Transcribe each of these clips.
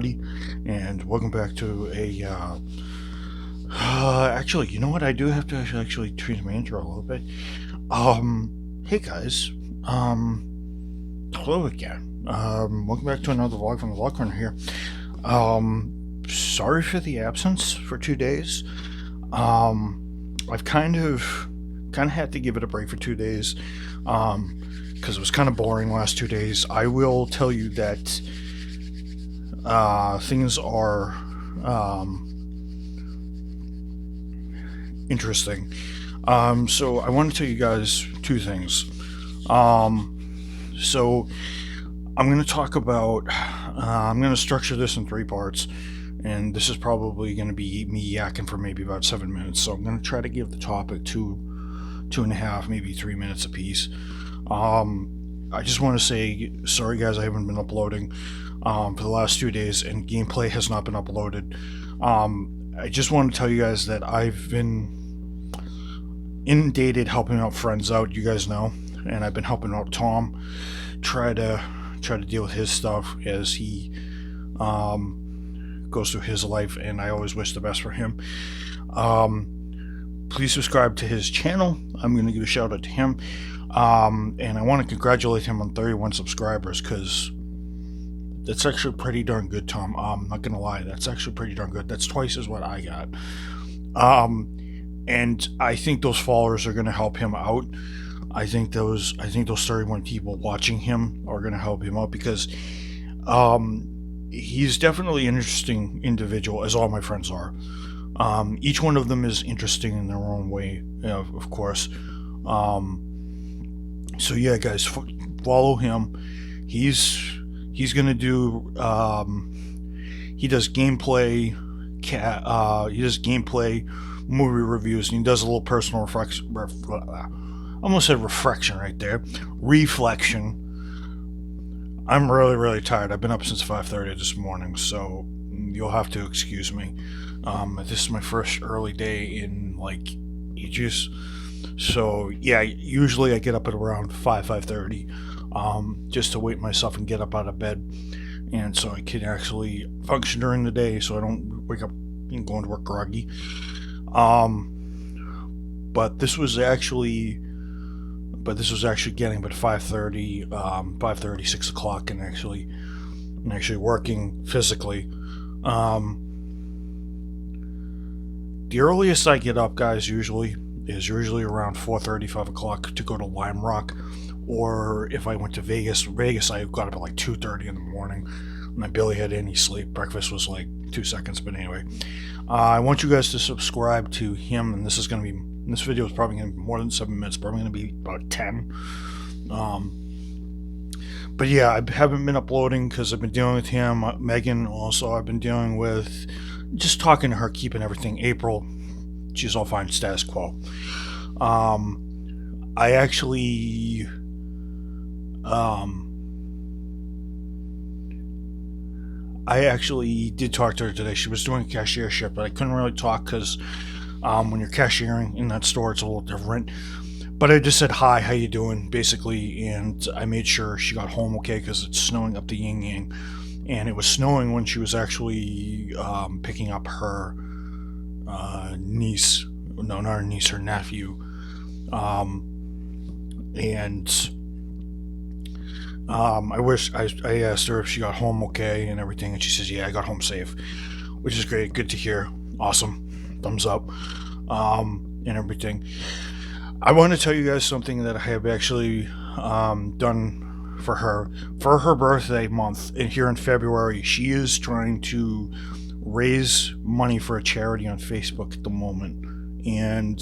everybody, and welcome back to a, actually, you know what, I do have to actually change my intro a little bit. Hey guys, hello again. Welcome back to another vlog from the Vlogman here. Sorry for the absence for 2 days. I've kind of had to give it a break for 2 days, because it was kind of boring last 2 days. I will tell you that things are interesting. So I want to tell you guys two things. So I'm going to talk about, I'm going to structure this in 3 parts, and this is probably going to be me yakking for maybe about 7 minutes. So I'm going to try to give the topic 2.5, maybe 3 minutes apiece. I just want to say sorry guys, I haven't been uploading for the last 2 days, and gameplay has not been uploaded. I just want to tell you guys that I've been inundated helping out friends out, you guys know, and I've been helping out Tom try to deal with his stuff as he goes through his life, and I always wish the best for him. Please subscribe to his channel. I'm going to give a shout out to him, and I want to congratulate him on 31 subscribers, because that's actually pretty darn good, Tom. I'm not gonna lie, that's actually pretty darn good. That's twice as what I got. And I think those followers are gonna help him out. I think those 31 people watching him are gonna help him out, because he's definitely an interesting individual, as all my friends are. Each one of them is interesting in their own way, of course. So yeah, guys, follow him. He's gonna do, he does gameplay, movie reviews, and he does a little personal reflection, almost said reflection right there, reflection. I'm really tired. I've been up since 5:30 this morning, so you'll have to excuse me. This is my first early day in like ages, so yeah, usually I get up at around 5:30. Just to wake myself and get up out of bed, and so I can actually function during the day, so I don't wake up and go to work groggy. But this was actually getting about 5:30, 5:30, 6 o'clock, and actually working physically. The earliest I get up, guys, is usually around 4:30, 5 o'clock to go to Lime Rock. Or if I went to Vegas, I got up at like 2:30 in the morning, and I barely had any sleep. Breakfast was like 2 seconds, but anyway. I want you guys to subscribe to him, and this video is probably going to be more than 7 minutes, probably going to be about 10. But yeah, I haven't been uploading because I've been dealing with him. Megan also, I've been dealing with, just talking to her, keeping everything. April, she's all fine, status quo. I actually did talk to her today. She was doing a cashiership, but I couldn't really talk because when you're cashiering in that store, it's a little different. But I just said, hi, how you doing, basically, and I made sure she got home okay, because it's snowing up the yin yang, and it was snowing when she was actually picking up her niece, no, not her niece, her nephew, and I asked her if she got home okay and everything, and she says, yeah, I got home safe, which is great, good to hear, awesome, thumbs up, and everything. I want to tell you guys something that I have actually done for her birthday month, and here in February. She is trying to raise money for a charity on Facebook at the moment, and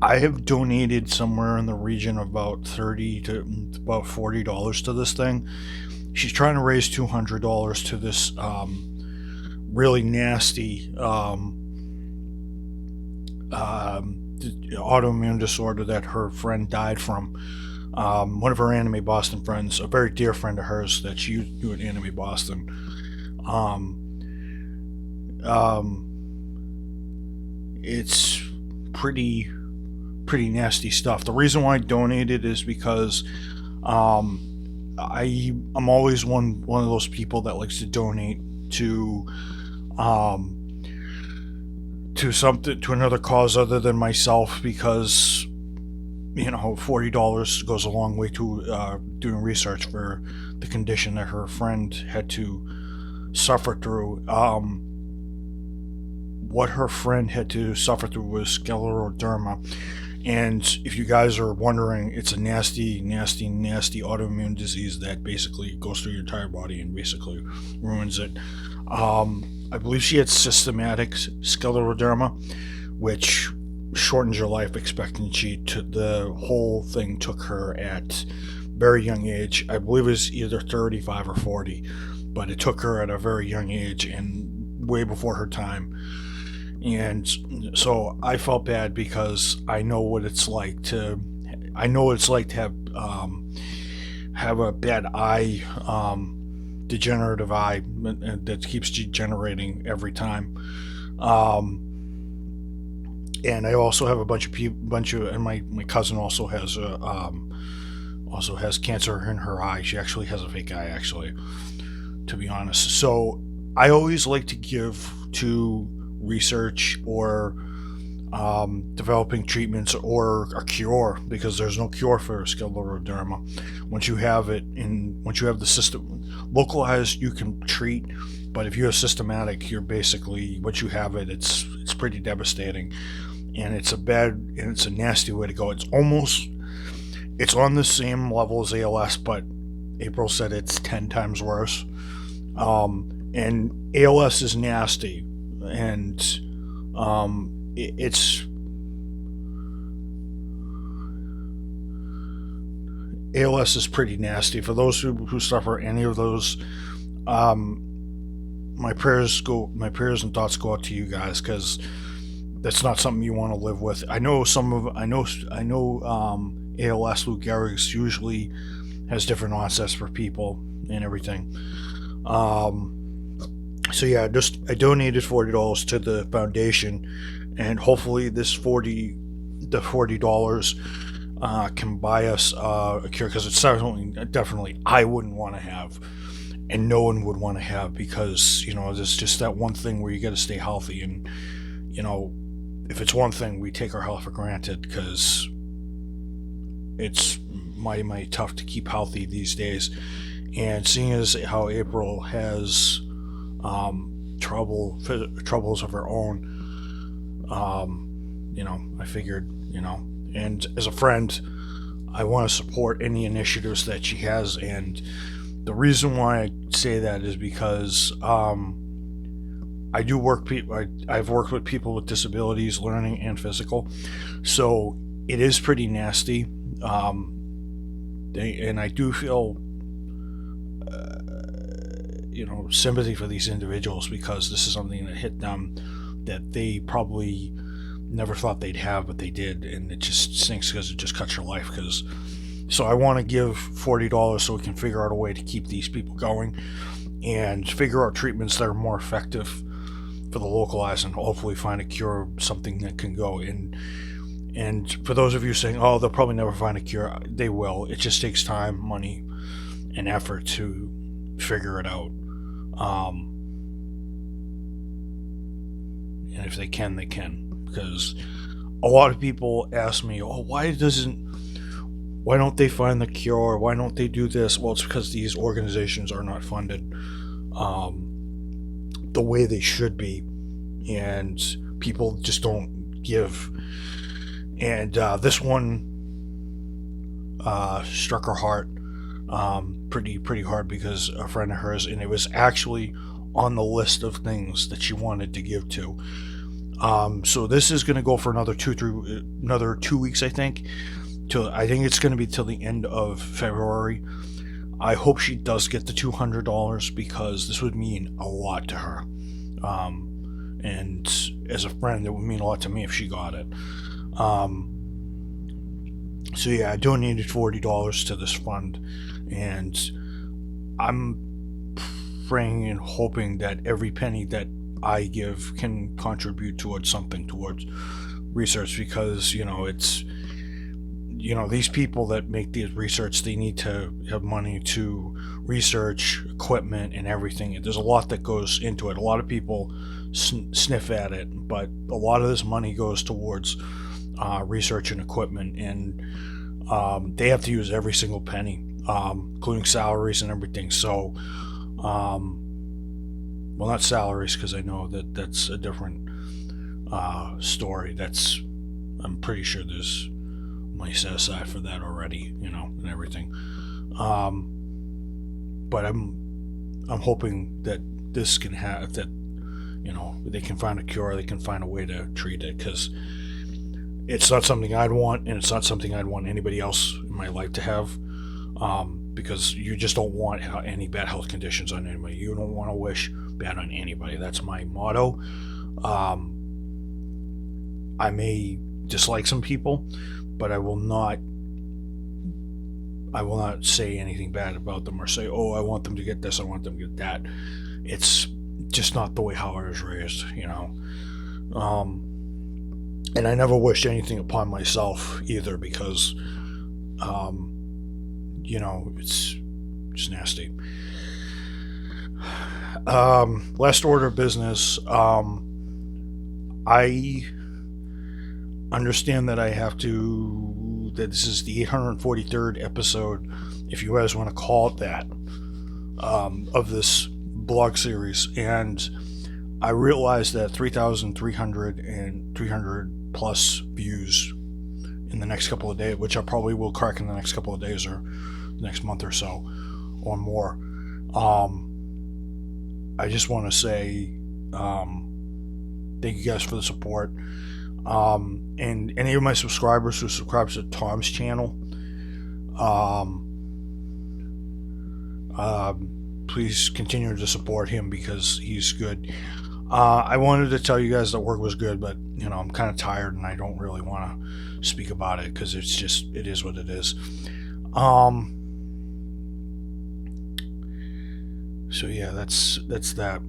I have donated somewhere in the region of about $30 to about $40 to this thing. She's trying to raise $200 to this really nasty autoimmune disorder that her friend died from. One of her Anime Boston friends, a very dear friend of hers that she used to do at Anime Boston. It's pretty nasty stuff. The reason why I donated is because I'm always one of those people that likes to donate to something, to another cause other than myself, because $40 goes a long way to doing research for the condition that her friend had to suffer through. What her friend had to suffer through was scleroderma. And if you guys are wondering, it's a nasty, nasty, nasty autoimmune disease that basically goes through your entire body and basically ruins it. I believe she had systematic scleroderma, which shortens your life expectancy. The whole thing took her at very young age. I believe it was either 35 or 40, but it took her at a very young age and way before her time. And so I felt bad because I know what it's like to have a bad eye, degenerative eye that keeps degenerating every time. And I also have a bunch of and my cousin also has cancer in her eye. She actually has a fake eye, actually, to be honest. So I always like to give to research or developing treatments or a cure, because there's no cure for scleroderma. Once you have the system localized, you can treat, but if you have systematic, you're basically, once you have it, it's pretty devastating, and it's a nasty way to go. It's on the same level as ALS, but April said it's 10 times worse. And ALS is nasty, and ALS is pretty nasty. For those who suffer any of those, my prayers and thoughts go out to you guys, because that's not something you want to live with. I know ALS, Lou Gehrig's, usually has different onsets for people and everything. So yeah, I donated $40 to the foundation, and hopefully the $40 can buy us a cure, because it's definitely I wouldn't want to have, and no one would want to have, because there's just that one thing where you got to stay healthy, and if it's one thing, we take our health for granted, because it's mighty tough to keep healthy these days. And seeing as how April has troubles of her own, I figured, and as a friend, I want to support any initiatives that she has. And the reason why I say that is because I've worked with people with disabilities, learning and physical, so it is pretty nasty. And I do feel sympathy for these individuals, because this is something that hit them that they probably never thought they'd have, but they did, and it just stinks because it just cuts your life. So I want to give $40 so we can figure out a way to keep these people going and figure out treatments that are more effective for the localized, and hopefully find a cure, something that can go in. And for those of you saying, oh, they'll probably never find a cure, they will. It just takes time, money, and effort to figure it out. And if they can, they can. Because a lot of people ask me, oh, why don't they find the cure? Why don't they do this? Well, it's because these organizations are not funded the way they should be, and people just don't give. And this one struck her heart pretty hard, because a friend of hers, and it was actually on the list of things that she wanted to give to. So this is going to go for another 2 weeks, I think. I think it's going to be till the end of February. I hope she does get the $200, because this would mean a lot to her. And as a friend, it would mean a lot to me if she got it. So yeah, I donated $40 to this fund, and I'm praying and hoping that every penny that I give can contribute towards something, towards research, because these people that make these research, they need to have money to research equipment and everything. There's a lot that goes into it. A lot of people sniff at it, but a lot of this money goes towards research and equipment, and they have to use every single penny, including salaries and everything. So, well, not salaries, because I know that's a different story. I'm pretty sure there's money set aside for that already, and everything. But I'm hoping that this can have that, they can find a cure, they can find a way to treat it, because it's not something I'd want, and it's not something I'd want anybody else in my life to have, because you just don't want any bad health conditions on anybody. You don't want to wish bad on anybody. That's my motto. I may dislike some people, but I will not say anything bad about them or say, oh, I want them to get this, I want them to get that. It's just not the way how I was raised, and I never wished anything upon myself either, because it's just nasty. Last order of business. I understand that that this is the 843rd episode, if you guys want to call it that, of this blog series, and I realized that 3,300 and 300 plus views in the next couple of days, which I probably will crack in the next couple of days or next month or so or more. I just want to say thank you guys for the support. And any of my subscribers who subscribes to Tom's channel, please continue to support him, because he's good. I wanted to tell you guys that work was good, but I'm kind of tired and I don't really want to speak about it, because it is what it is. So yeah, that's that.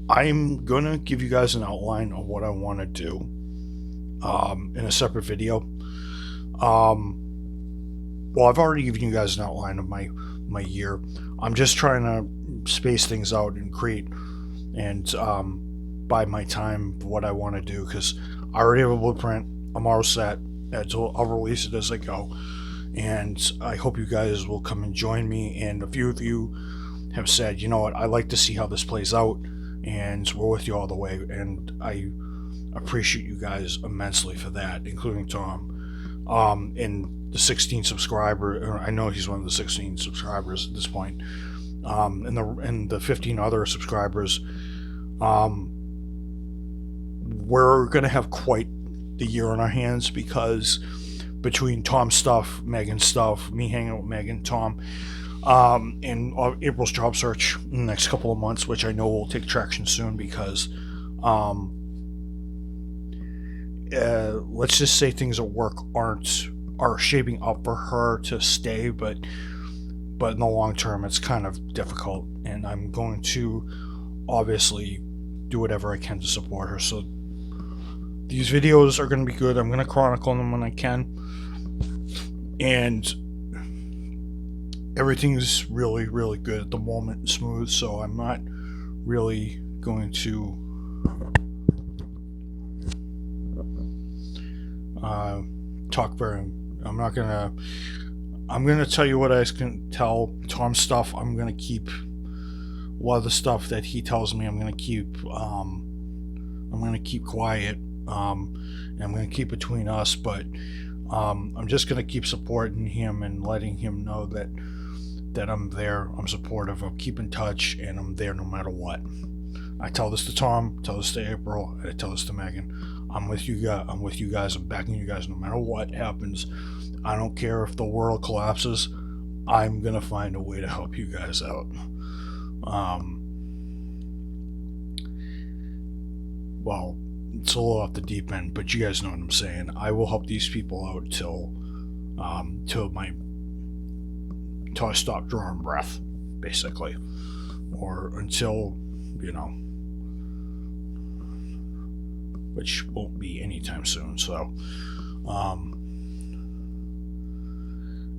I'm gonna give you guys an outline of what I want to do in a separate video. Well, I've already given you guys an outline of my year. I'm just trying to space things out and create and buy my time for what I want to do, because I already have a blueprint. I'm all set. I'll release it as I go, and I hope you guys will come and join me. And a few of you have said, you know what, I like to see how this plays out, and we're with you all the way, and I appreciate you guys immensely for that, including Tom. And the 16 subscriber, I know he's one of the 16 subscribers at this point, and the 15 other subscribers. We're gonna have quite the year on our hands, because between Tom's stuff, Megan's stuff, me hanging out with Megan, Tom, and April's job search in the next couple of months, which I know will take traction soon, because let's just say things at work are shaping up for her to stay, but in the long term it's kind of difficult, and I'm going to obviously do whatever I can to support her. So these videos are going to be good. I'm going to chronicle them when I can, and everything's really, really good at the moment, smooth, so I'm not really going to talk very. I'm gonna tell you what I can tell Tom stuff. I'm gonna keep a lot of the stuff that he tells me. I'm gonna keep quiet, and I'm gonna keep between us, but I'm just gonna keep supporting him and letting him know that I'm there, I'm supportive, I'll keep in touch, and I'm there no matter what. I tell this to Tom, tell this to April, and I tell this to Megan. I'm with you guys, I'm backing you guys no matter what happens. I don't care if the world collapses, I'm gonna find a way to help you guys out. Well, it's a little off the deep end, but you guys know what I'm saying. I will help these people out till I stop drawing breath, basically, or until which won't be anytime soon. So, all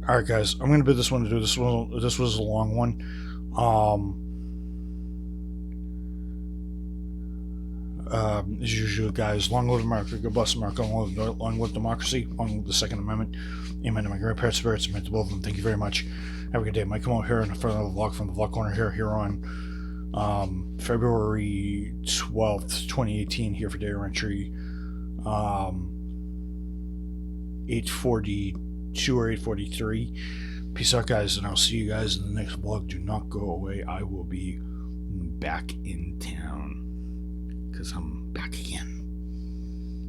right, guys, I'm gonna bid this one to do. This was a long one. As usual, guys, long live America, God bless America, long live democracy, long live the Second Amendment. Amen to my grandparents' spirits, amen to both of them. Thank you very much. Have a good day. Might come out here in front of the vlog from the Vlog Corner here on February 12th, 2018, here for data entry 842 or 843. Peace out, guys, and I'll see you guys in the next vlog. Do not go away. I will be back in town, because I'm back again.